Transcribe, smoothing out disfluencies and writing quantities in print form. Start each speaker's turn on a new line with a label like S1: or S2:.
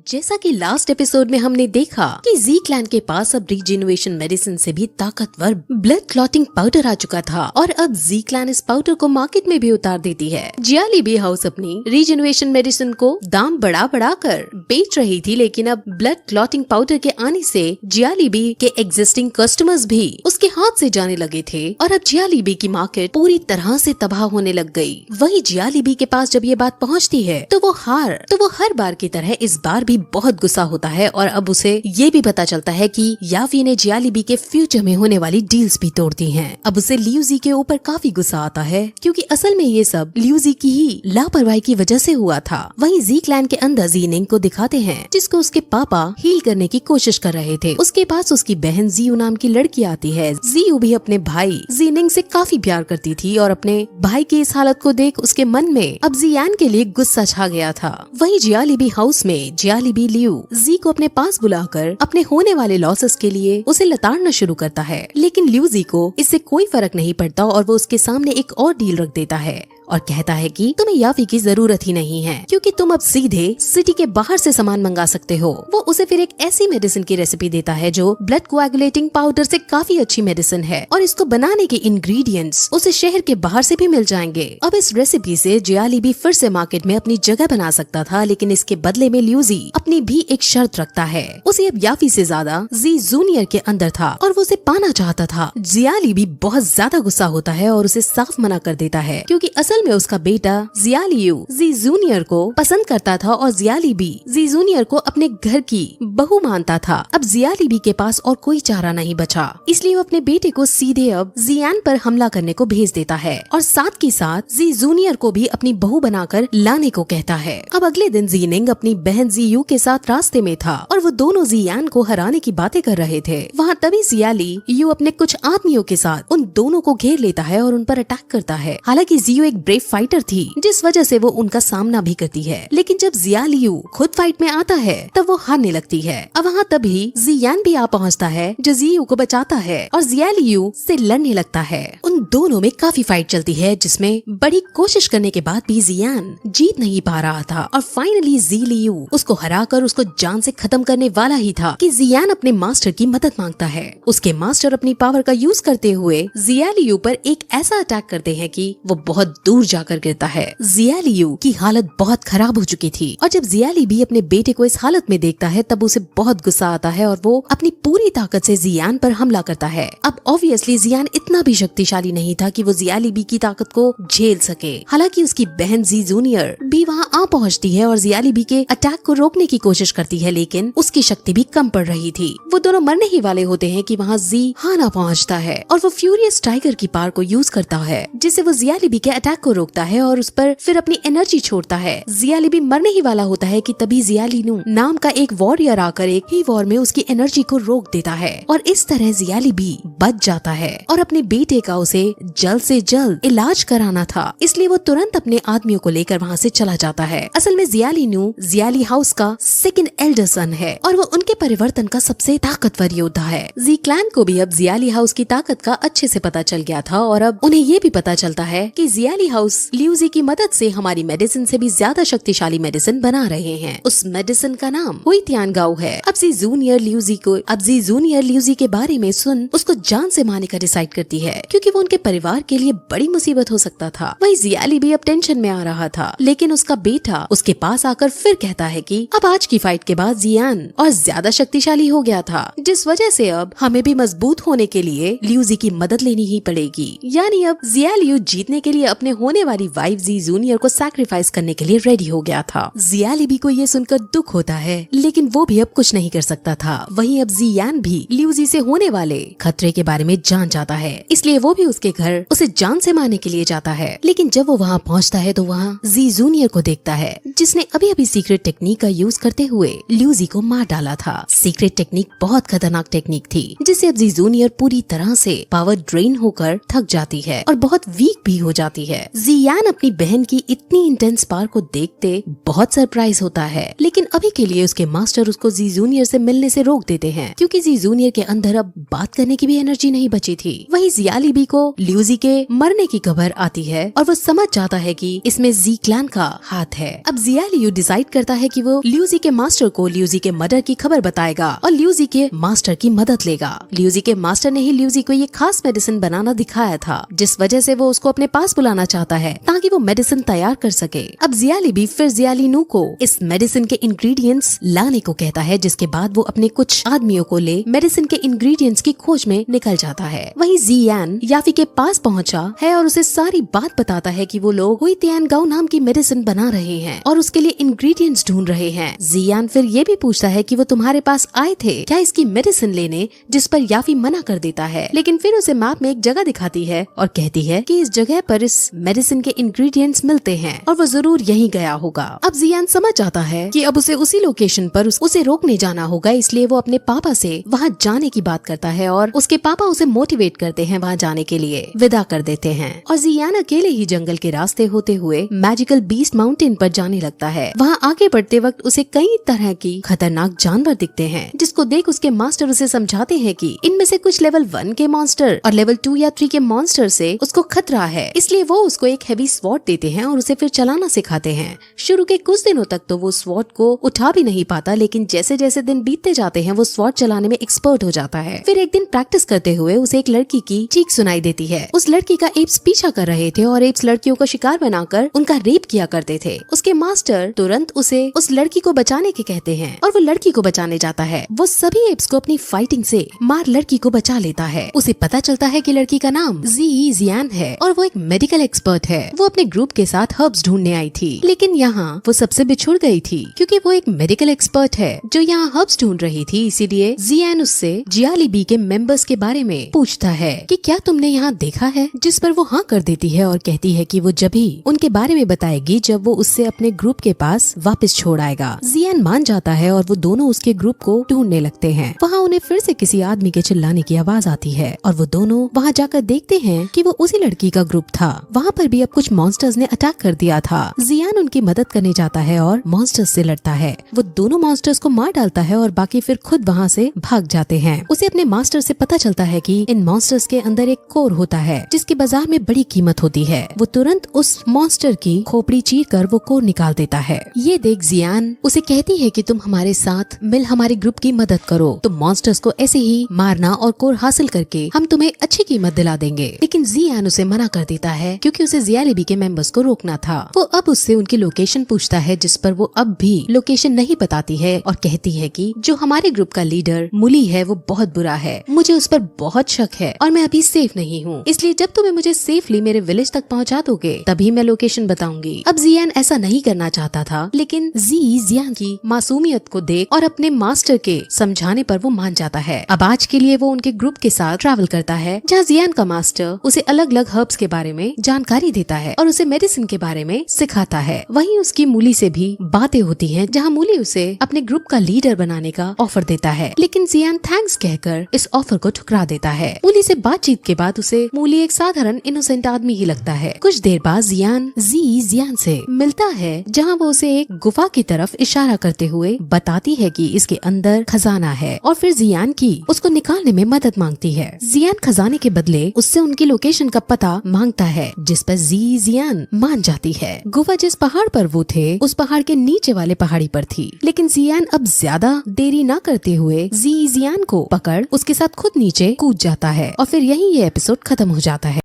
S1: जैसा कि last episode में हमने देखा कि जी क्लैन के पास अब रीजेनरेशन मेडिसिन से भी ताकतवर ब्लड क्लॉटिंग पाउडर आ चुका था और अब जी क्लैन इस पाउडर को मार्केट में भी उतार देती है। जियालीबी हाउस अपनी रीजेनरेशन मेडिसिन को दाम बढ़ा कर बेच रही थी, लेकिन अब ब्लड क्लॉटिंग पाउडर के आने से जियालीबी के एग्जिस्टिंग कस्टमर्स भी उसके हाथ से जाने लगे थे और अब जियालीबी की मार्केट पूरी तरह से तबाह होने लग गई। वहीं जियालीबी के पास जब ये बात पहुँचती है तो वो हर बार की तरह इस बार भी बहुत गुस्सा होता है और अब उसे ये भी पता चलता है कि यावी ने जियालीबी के फ्यूचर में होने वाली डील्स भी तोड़ दी हैं। अब उसे लियूजी के ऊपर काफी गुस्सा आता है क्योंकि असल में ये सब लियूजी की ही लापरवाही की वजह से हुआ था। वहीं जी क्लैन के अंदर जीनिंग को दिखाते हैं जिसको उसके पापा हील करने की कोशिश कर रहे थे। उसके पास उसकी बहन जियू नाम की लड़की आती है। जियू भी अपने भाई जीनिंग से काफी प्यार करती थी और अपने भाई की इस हालत को देख उसके मन में अब जियान के लिए गुस्सा छा गया था। वहीं जियालीबी हाउस में जियालीबी लियू जी को अपने पास बुलाकर अपने होने वाले लॉसेस के लिए उसे लताड़ना शुरू करता है, लेकिन लियू जी को इससे कोई फर्क नहीं पड़ता और वो उसके सामने एक और डील रख देता है और कहता है कि तुम्हें यावी की जरूरत ही नहीं है क्योंकि तुम अब सीधे सिटी के बाहर से सामान मंगा सकते हो। वो उसे फिर एक ऐसी मेडिसिन की रेसिपी देता है जो ब्लड कोएगुलेटिंग पाउडर से काफी अच्छी मेडिसिन है और इसको बनाने के इंग्रेडिएंट्स उसे शहर के बाहर से भी मिल जाएंगे। अब इस रेसिपी से जियालीबी फिर से मार्केट में अपनी जगह बना सकता था, लेकिन इसके बदले में लियूजी अपनी भी एक शर्त रखता है। उसे अब यावी से ज्यादा जी जूनियर के अंदर था और वो उसे पाना चाहता था। जियालीबी बहुत ज्यादा गुस्सा होता है और उसे साफ मना कर देता है क्योंकि असल में उसका बेटा जियालियू जी जूनियर को पसंद करता था और जियालीबी जी जूनियर को अपने घर की बहू मानता था। अब जियालीबी के पास और कोई चारा नहीं बचा, इसलिए वो अपने बेटे को सीधे अब जियान पर हमला करने को भेज देता है और साथ के साथ जी जूनियर को भी अपनी बहू बनाकर लाने को कहता है। अब अगले दिन जीनिंग अपनी बहन जियू के साथ रास्ते में था और वो दोनों जियान को हराने की बातें कर रहे थे। वहाँ तभी जियाली यू अपने कुछ आदमियों के साथ उन दोनों को घेर लेता है और उन पर अटैक करता है। हालांकि जियू एक ब्रेव फाइटर थी जिस वजह से वो उनका सामना भी करती है, लेकिन जब जियालियू खुद फाइट में आता है तब वो हारने लगती है। अब वहाँ तभी जियान भी आ पहुँचता है जो जियू को बचाता है और जियालियू से लड़ने लगता है। उन दोनों में काफी फाइट चलती है जिसमें बड़ी कोशिश करने के बाद भी जियान जीत नहीं पा रहा था और फाइनली जियालियू उसको हराकर उसको जान से खत्म करने वाला ही था कि जियान अपने मास्टर की मदद मांगता है। उसके मास्टर अपनी पावर का यूज करते हुए जियालियू पर एक ऐसा अटैक करते हैं कि वो बहुत दूर जाकर गिरता है। जियालियू की हालत बहुत खराब हो चुकी थी और जब जियालीबी अपने बेटे को इस हालत में देखता है तब उसे बहुत गुस्सा आता है और वो अपनी पूरी ताकत से जियान पर हमला करता है। अब ऑब्वियसली जियान इतना भी शक्तिशाली नहीं था कि वो जियालीबी की ताकत को झेल सके। हालांकि उसकी बहन जी जूनियर भी वहाँ आ पहुँचती है और जियालीबी के अटैक को रोकने की कोशिश करती है, लेकिन उसकी शक्ति भी कम पड़ रही थी। वो दोनों मरने ही वाले होते हैं कि वहाँ जी हाना पहुँचता है और वो फ्यूरियस टाइगर की पावर को यूज करता है जिससे वो जियालीबी के अटैक को रोकता है और उस पर फिर अपनी एनर्जी छोड़ता है। जियालीबी मरने ही वाला होता है कि तभी जियालिनू नाम का एक वॉरियर आकर एक ही वॉर में उसकी एनर्जी को रोक देता है और इस तरह जियालीबी बच जाता है और अपने बेटे का उसे जल्द से जल्द इलाज कराना था, इसलिए वो तुरंत अपने आदमियों को लेकर वहाँ से चला जाता है। असल में जियालिनू जियाली हाउस का सेकंड एल्डर सन है और वो उनके परिवर्तन का सबसे ताकतवर योद्धा है। जी क्लैन को भी अब जियाली हाउस की ताकत का अच्छे से पता चल गया था और अब उन्हें ये भी पता चलता है कि जियाली हाउस लियूजी की मदद से हमारी मेडिसिन से भी ज्यादा शक्तिशाली मेडिसिन बना रहे हैं। उस मेडिसिन का नाम हुईतियानगाओ है। अब जी जूनियर लियूजी के बारे में सुन उसको जान से मारने का डिसाइड करती है क्योंकि वो उनके परिवार के लिए बड़ी मुसीबत हो सकता था। वही जियाली भी अब टेंशन में आ रहा था, लेकिन उसका बेटा उसके पास आकर फिर कहता है कि अब आज की फाइट के बाद जियान और ज्यादा शक्तिशाली हो गया था, जिस वजह से अब हमें भी मजबूत होने के लिए लियूजी की मदद लेनी ही पड़ेगी। यानी अब जियालियू जीतने के लिए अपने होने वाली वाइफ जी जूनियर को सैक्रिफाइस करने के लिए रेडी हो गया था। जियालीबी को ये सुनकर दुख होता है, लेकिन वो भी अब कुछ नहीं कर सकता था। वहीं अब जियान भी लियूजी से होने वाले खतरे के बारे में जान जाता है, इसलिए वो भी उसके घर उसे जान से मारने के लिए जाता है। लेकिन जब वो वहाँ पहुँचता है तो वहाँ जी जूनियर को देखता है जिसने अभी अभी सीक्रेट टेक्निक का यूज करते हुए लियूजी को मार डाला था। सीक्रेट टेक्निक बहुत खतरनाक टेक्निक थी जिससे अब जी जूनियर पूरी तरह से पावर ड्रेन होकर थक जाती है और बहुत वीक भी हो जाती है। जियान अपनी बहन की इतनी इंटेंस पावर को देखते बहुत सरप्राइज होता है, लेकिन अभी के लिए उसके मास्टर उसको जी जूनियर से मिलने से रोक देते हैं क्योंकि जी जूनियर के अंदर अब बात करने की भी एनर्जी नहीं बची थी। वहीं जियाली बी को ल्यूजी के मरने की खबर आती है और वो समझ जाता है कि इसमें जी क्लैन का हाथ है। अब जियाली यू डिसाइड करता है कि वो ल्यूजी के मास्टर को ल्यूजी के मर्डर की खबर बताएगा और ल्यूजी के मास्टर की मदद लेगा। ल्यूजी के मास्टर ने ही ल्यूजी को ये खास मेडिसिन बनाना दिखाया था, जिस वजह से वो उसको अपने पास बुलाना चाहता है ताकि वो मेडिसिन तैयार कर सके। अब जियाली भी फिर जियाली नू को इस मेडिसिन के इंग्रेडिएंट्स लाने को कहता है, जिसके बाद वो अपने कुछ आदमियों को ले मेडिसिन के इंग्रेडिएंट्स की खोज में निकल जाता है। वहीं जियान याफी के पास पहुंचा है और उसे सारी बात बताता है कि वो लोग हुई तियान गाओ नाम की मेडिसिन बना रहे हैं और उसके लिए इंग्रेडिएंट्स ढूंढ रहे हैं। जियान फिर ये भी पूछता है कि वो तुम्हारे पास आए थे क्या इसकी मेडिसिन लेने, जिस पर याफी मना कर देता है, लेकिन फिर उसे मैप में एक जगह दिखाती है और कहती है कि इस जगह पर इस मेडिसिन के इंग्रेडिएंट्स मिलते हैं और वो जरूर यहीं गया होगा। अब जियान समझ जाता है कि अब उसे उसी लोकेशन पर उसे रोकने जाना होगा, इसलिए वो अपने पापा से वहाँ जाने की बात करता है और उसके पापा उसे मोटिवेट करते हैं वहाँ जाने के लिए, विदा कर देते हैं और जियान अकेले ही जंगल के रास्ते होते हुए मैजिकल बीस्ट माउंटेन पर जाने लगता है। वहाँ आगे बढ़ते वक्त उसे कई तरह की खतरनाक जानवर दिखते हैं, जिसको देख उसके मास्टर उसे समझाते हैं कि इनमें से कुछ लेवल 1 के मॉन्स्टर और लेवल 2 या 3 के मॉन्स्टर से उसको खतरा है, इसलिए वो उसको एक हेवी स्वॉर्ड देते हैं और उसे फिर चलाना सिखाते हैं। शुरू के कुछ दिनों तक तो वो स्वॉर्ड को उठा भी नहीं पाता, लेकिन जैसे जैसे दिन बीतते जाते हैं वो स्वॉर्ड चलाने में एक्सपर्ट हो जाता है। फिर एक दिन प्रैक्टिस करते हुए उसे एक लड़की की चीख सुनाई देती है। उस लड़की का एप्स पीछा कर रहे थे और एप्स लड़कियों का शिकार बनाकर उनका रेप किया करते थे। उसके मास्टर तुरंत उसे उस लड़की को बचाने के कहते हैं और वो लड़की को बचाने जाता है। वो सभी एप्स को अपनी फाइटिंग से मार लड़की को बचा लेता है। उसे पता चलता है कि लड़की का नाम जियान है और वो एक मेडिकल एक्सपर्ट है। वो अपने ग्रुप के साथ हर्ब्स ढूंढने आई थी, लेकिन यहाँ वो सबसे बिछुड़ गई थी क्योंकि वो एक मेडिकल एक्सपर्ट है जो यहाँ हर्ब्स ढूंढ रही थी। इसीलिए जियान उससे जियाली बी के मेंबर्स के बारे में पूछता है कि क्या तुमने यहाँ देखा है, जिस पर वो हाँ कर देती है और कहती है कि वो जब ही उनके बारे में बताएगी जब वो उससे अपने ग्रुप के पास वापस छोड़ आएगा। जियान मान जाता है और वो दोनों उसके ग्रुप को ढूंढने लगते हैं। वहाँ उन्हें फिर से किसी आदमी के चिल्लाने की आवाज आती है और वो दोनों वहाँ जाकर देखते हैं कि वो उसी लड़की का ग्रुप था। वहाँ पर भी अब कुछ मॉन्स्टर्स ने अटैक कर दिया था। जियान उनकी मदद करने जाता है और मॉन्स्टर्स से लड़ता है। वो दोनों मॉन्स्टर्स को मार डालता है और बाकी फिर खुद वहाँ से भाग जाते हैं। उसे अपने मास्टर से पता चलता है कि इन मॉन्स्टर्स के अंदर एक कोर होता है जिसकी बाजार में बड़ी कीमत होती है। वो तुरंत उस मॉन्स्टर की खोपड़ी चीर कर वो कोर निकाल देता है। ये देख जियान उसे कहती है कि तुम हमारे साथ मिल हमारे ग्रुप की मदद करो, तुम मॉन्स्टर्स को ऐसे ही मारना और कोर हासिल करके हम तुम्हें अच्छी कीमत दिला देंगे। लेकिन जियान उसे मना कर देता है क्योंकि उसे जियाली बी के मेंबर्स को रोकना था। वो अब उससे उनकी लोकेशन पूछता है, जिस पर वो अब भी लोकेशन नहीं बताती है और कहती है कि जो हमारे ग्रुप का लीडर मुली है वो बहुत बुरा है, मुझे उस पर बहुत शक है और मैं अभी सेफ नहीं हूँ, इसलिए जब तुम्हें मुझे सेफली मेरे विलेज तक पहुँचा दोगे तभी मैं लोकेशन बताऊंगी। अब जियान ऐसा नहीं करना चाहता था, लेकिन जियान की मासूमियत को देख और अपने मास्टर के समझाने पर वो मान जाता है। अब आज के लिए वो उनके ग्रुप के साथ ट्रैवल करता है, जहाँ जियान का मास्टर उसे अलग अलग हर्ब्स के बारे में जानकारी देता है और उसे मेडिसिन के बारे में सिखाता है। वहीं उसकी मूली से भी बातें होती हैं, जहाँ मूली उसे अपने ग्रुप का लीडर बनाने का ऑफर देता है, लेकिन जियान थैंक्स कहकर इस ऑफर को ठुकरा देता है। मूली से बातचीत के बाद उसे मूली एक साधारण इनोसेंट आदमी ही लगता है। कुछ देर बाद जियान से मिलता है, जहाँ वो उसे एक गुफा की तरफ इशारा करते हुए बताती है कि इसके अंदर खजाना है और फिर जियान की उसको निकालने में मदद मांगती है। जियान खजाने के बदले उससे उनकी लोकेशन का पता मांगता है, जिस पर जियान मान जाती है। गुफा जिस पहाड़ पर वो थे उस पहाड़ के नीचे वाले पहाड़ी पर थी, लेकिन जियान अब ज्यादा देरी न करते हुए जियान को पकड़ उसके साथ खुद नीचे कूद जाता है और फिर यही ये एपिसोड खत्म हो जाता है।